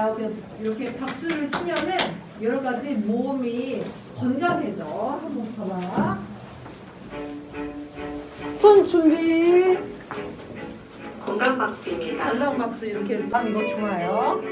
거야. 이렇게 박수를 치면은 여러 가지 몸이 건강해져. 한번 봐봐. 손 준비. 건강 박수입니다. 건강 박수 이렇게 이거 좋아요.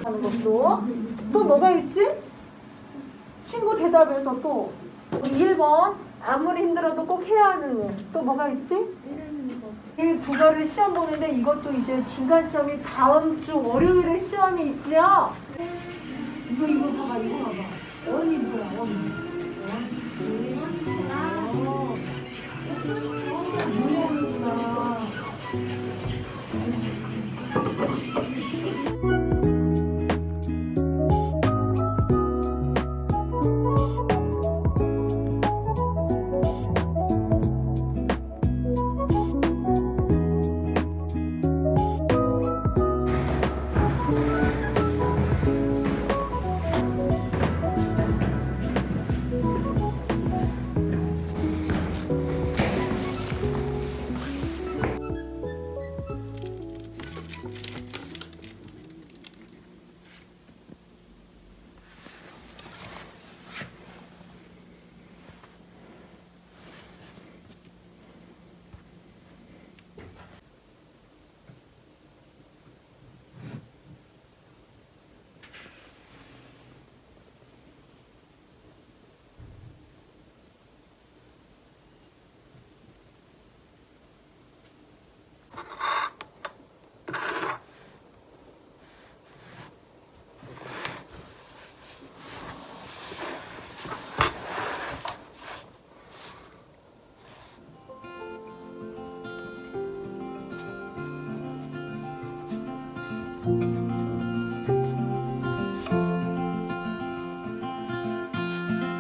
하는 것도 또 뭐가 있지? 친구 대답에서 또 1번 아무리 힘들어도 꼭 해야 하는 일. 또 뭐가 있지? 이 국어를 시험 보는데 이것도 이제 중간 시험이 다음 주 월요일에 시험이 있지요? 이거 봐봐. 원이 뭐야 원이. 문형이구나.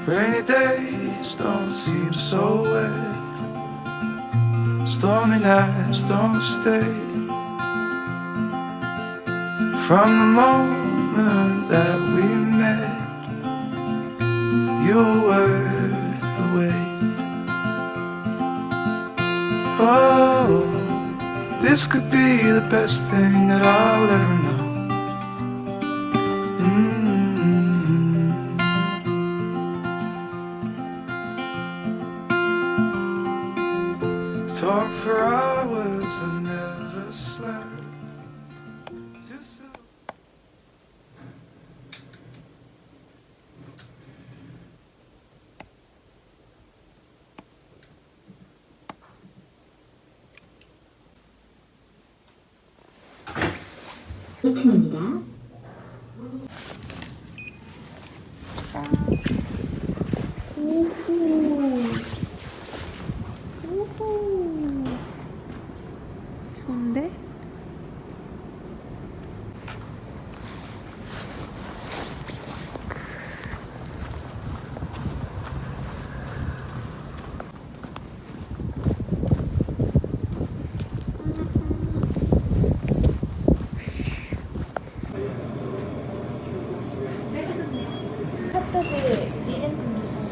Rainy days don't seem so wet. Stormy nights don't stay. From the moment that we met, you were worth the wait. Oh, this could be the best thing that I'll ever know. Talk for hours and never slept. Just so 입니다. 좋은데? 핫도그 이름 주세요.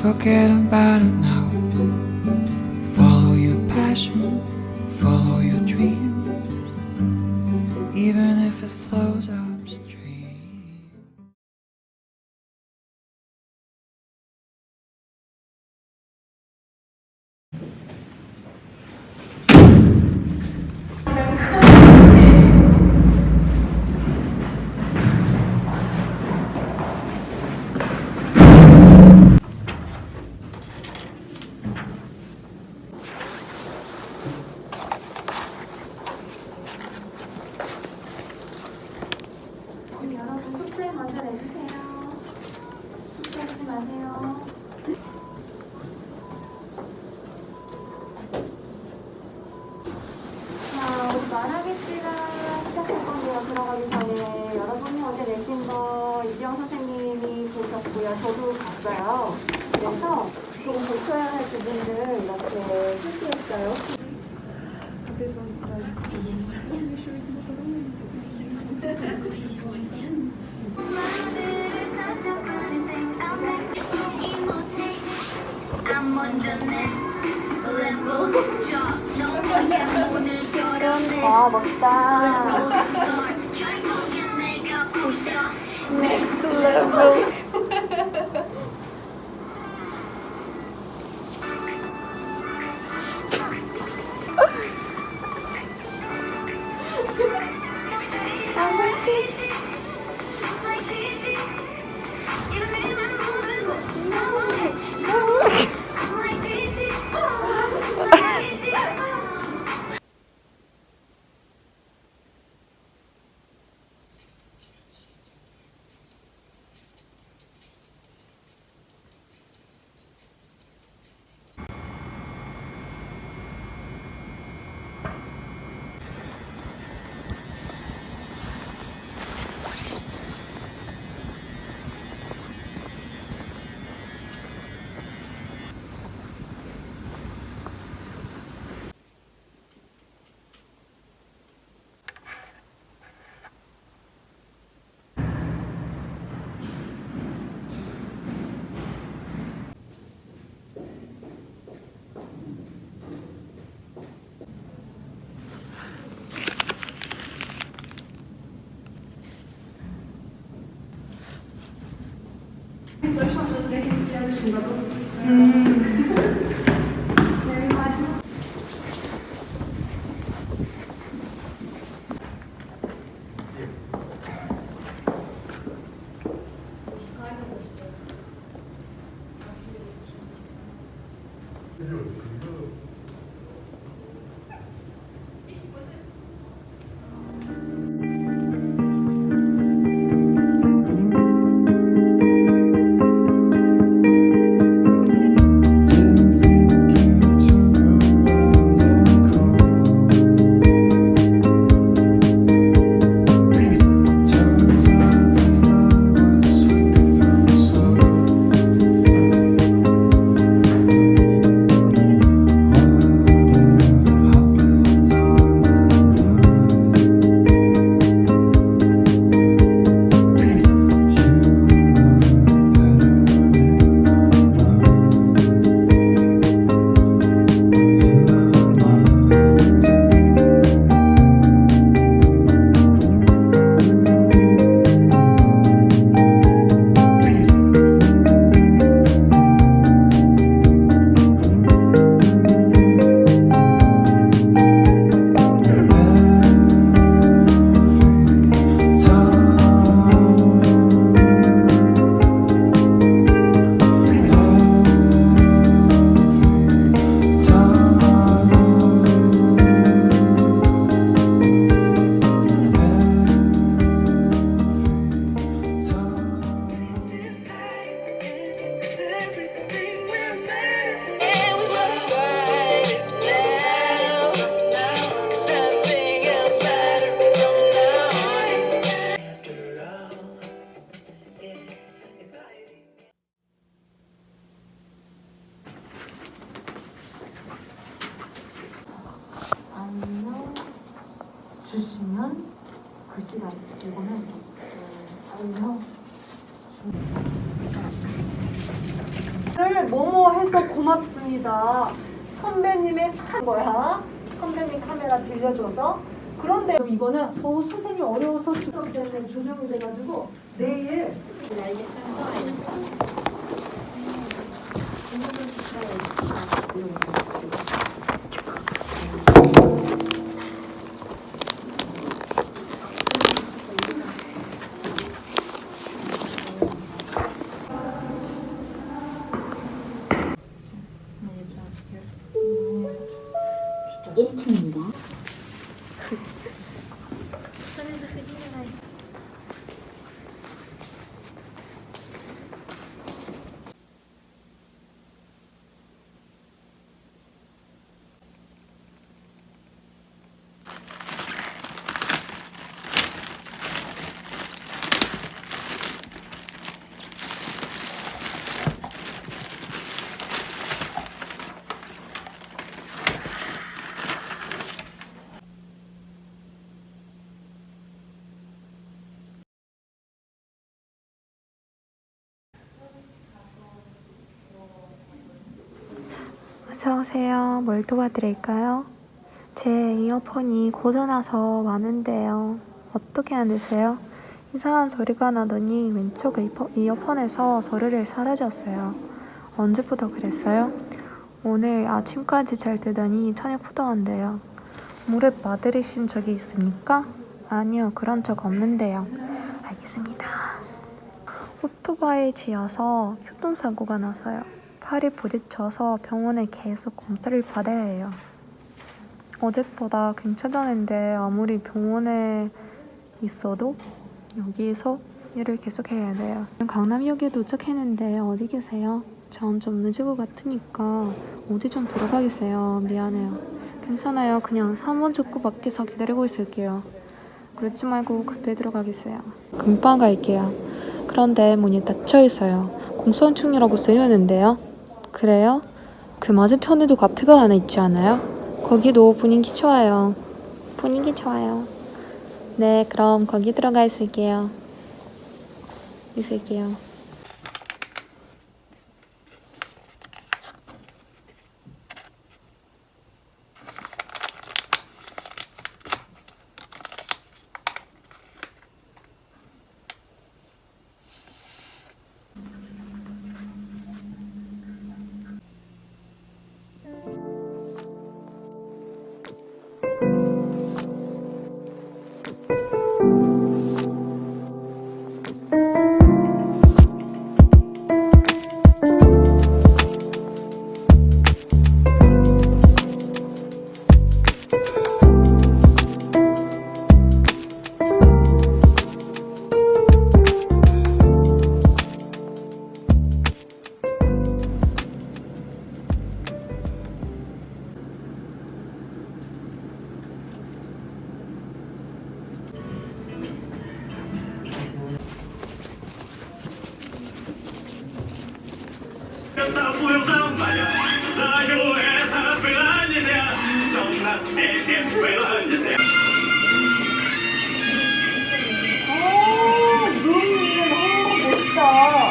forget about it now. Follow your passion, follow your dreams, even if it flows upstream. 여러분 숙제 먼저 내주세요. 숙제하지 마세요. 자, 우리 말하기 시간 시작할 건데요. 들어가기 전에 여러분이 어제 내신 거 이지영 선생님이 보셨고요. 저도 봤어요. 그래서 조금 고쳐야 할 부분들 이렇게 표시했어요. I'm on the next level. job. No more yeah, 오늘 결혼해. 아, 멋있다. 결국엔 내가 부셔. Next level. Just like this. 이런 내만 보는 거. Like this. Just like this. 주시면 그 시간 이거는 알려 를 뭐뭐 해서 고맙습니다. 선배님의 거야. 선배님 카메라 빌려줘서. 그런데 이거는 선생님이 어려워서 지금 때문에 조정이 돼가지고 내일 어서오세요. 뭘 도와드릴까요? 제 이어폰이 고장나서 왔는데요. 어떻게 안 되세요? 이상한 소리가 나더니 왼쪽 이어폰에서 소리를 사라졌어요. 언제부터 그랬어요? 오늘 아침까지 잘 뜨더니 저녁부터 한대요. 물에 빠뜨리신 적이 있습니까? 아니요, 그런 적 없는데요. 알겠습니다. 오토바이 지어서 교통사고가 났어요. 팔이 부딪혀서 병원에 계속 검사를 받아야 해요. 어제보다 괜찮았는데 아무리 병원에 있어도 여기서 일을 계속 해야 돼요. 강남역에 도착했는데 어디 계세요? 전 좀 늦을 것 같으니까 어디 좀 들어가겠어요. 미안해요. 괜찮아요. 그냥 3번 출구 밖에서 기다리고 있을게요. 그러지 말고 급히 들어가겠어요. 금방 갈게요. 그런데 문이 닫혀 있어요. 공성층이라고 쓰여있는데요. 그래요? 그 맞은편에도 카페가 하나 있지 않아요? 거기도 분위기 좋아요. 분위기 좋아요. 네, 그럼 거기 들어가 있을게요. 눈이 너무 멋있다.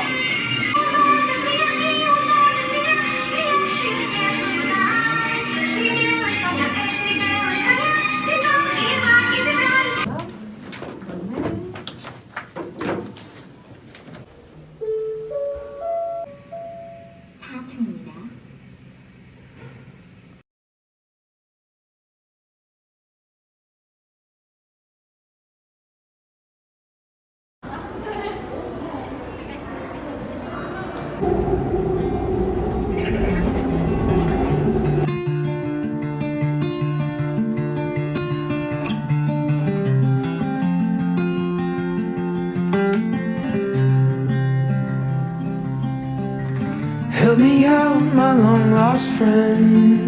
Help me out, my long lost friend.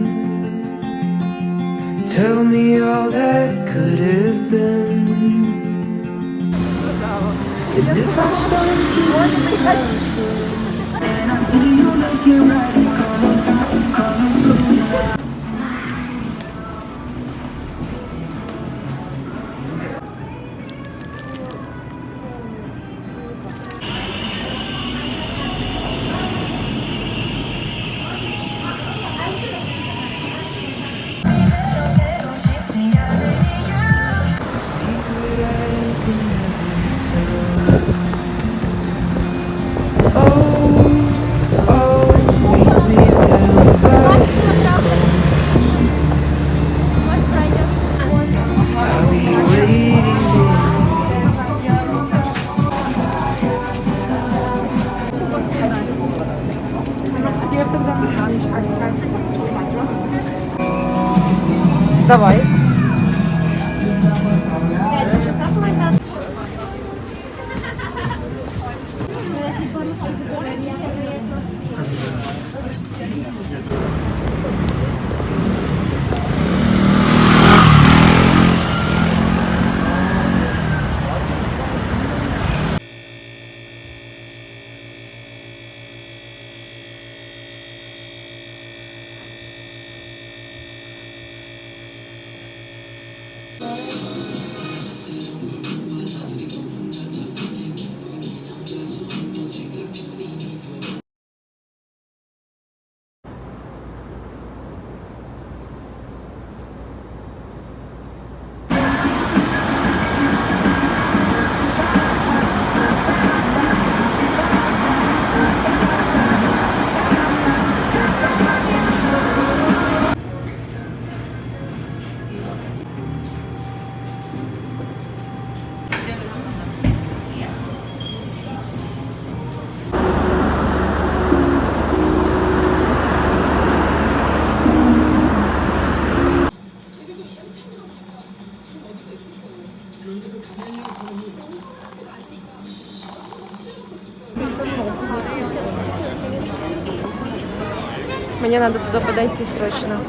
Tell me all that could have been. And if I start to and I see you looking right, come through. Давай. Мне надо туда подойти срочно.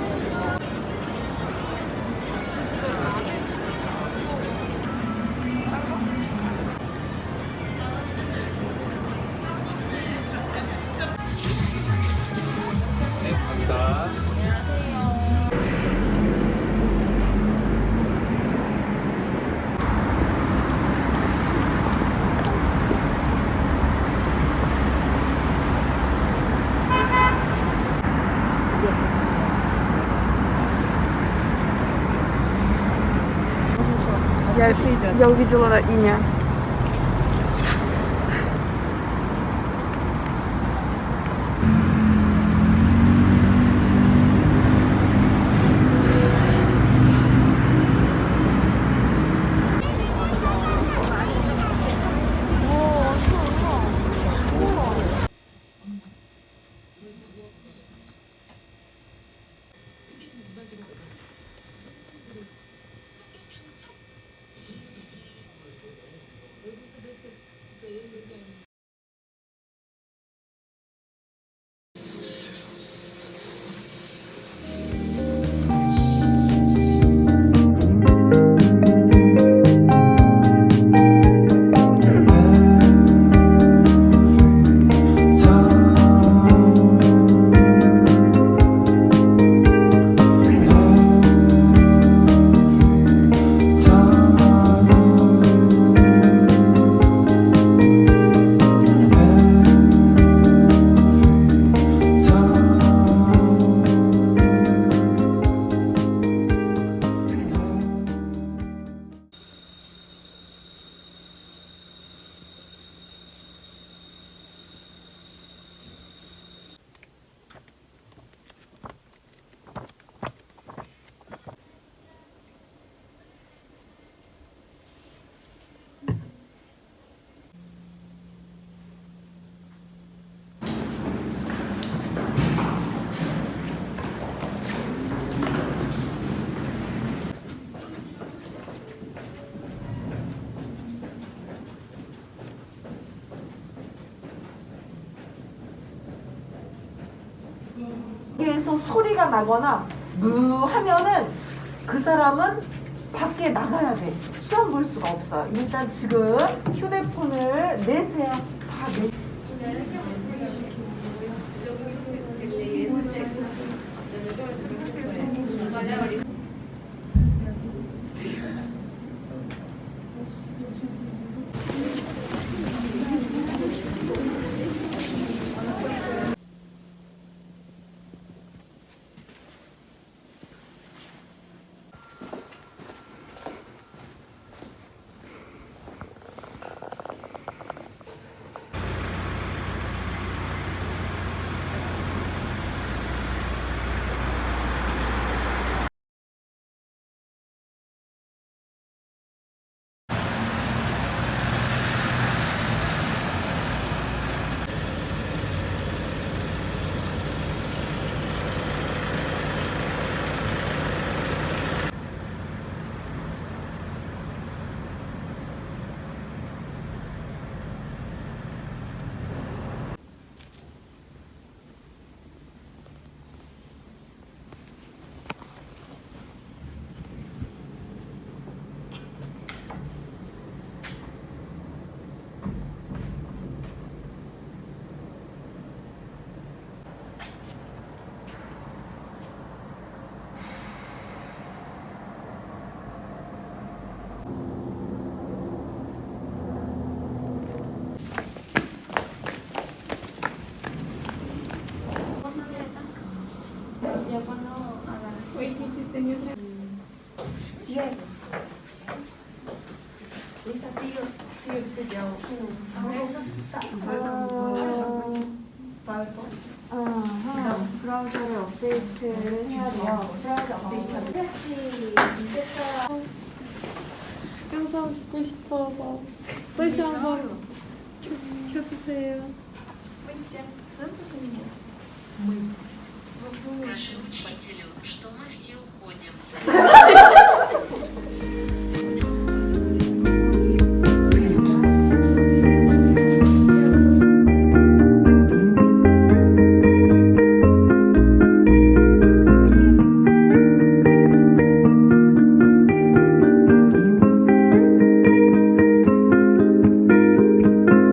Я увидела имя. 밖에서 소리가 나거나 무 하면은 그 사람은 밖에 나가야 돼. 시험 볼 수가 없어요. 일단 지금 휴대폰을 내세요. 다 내. 브라우저를 업데이트를 해야 돼요. 브라우저 업데이트를 해야지. 영상 찍고 싶어서 다시 한번 켜주세요. Скажи учителю, что мы все уходим.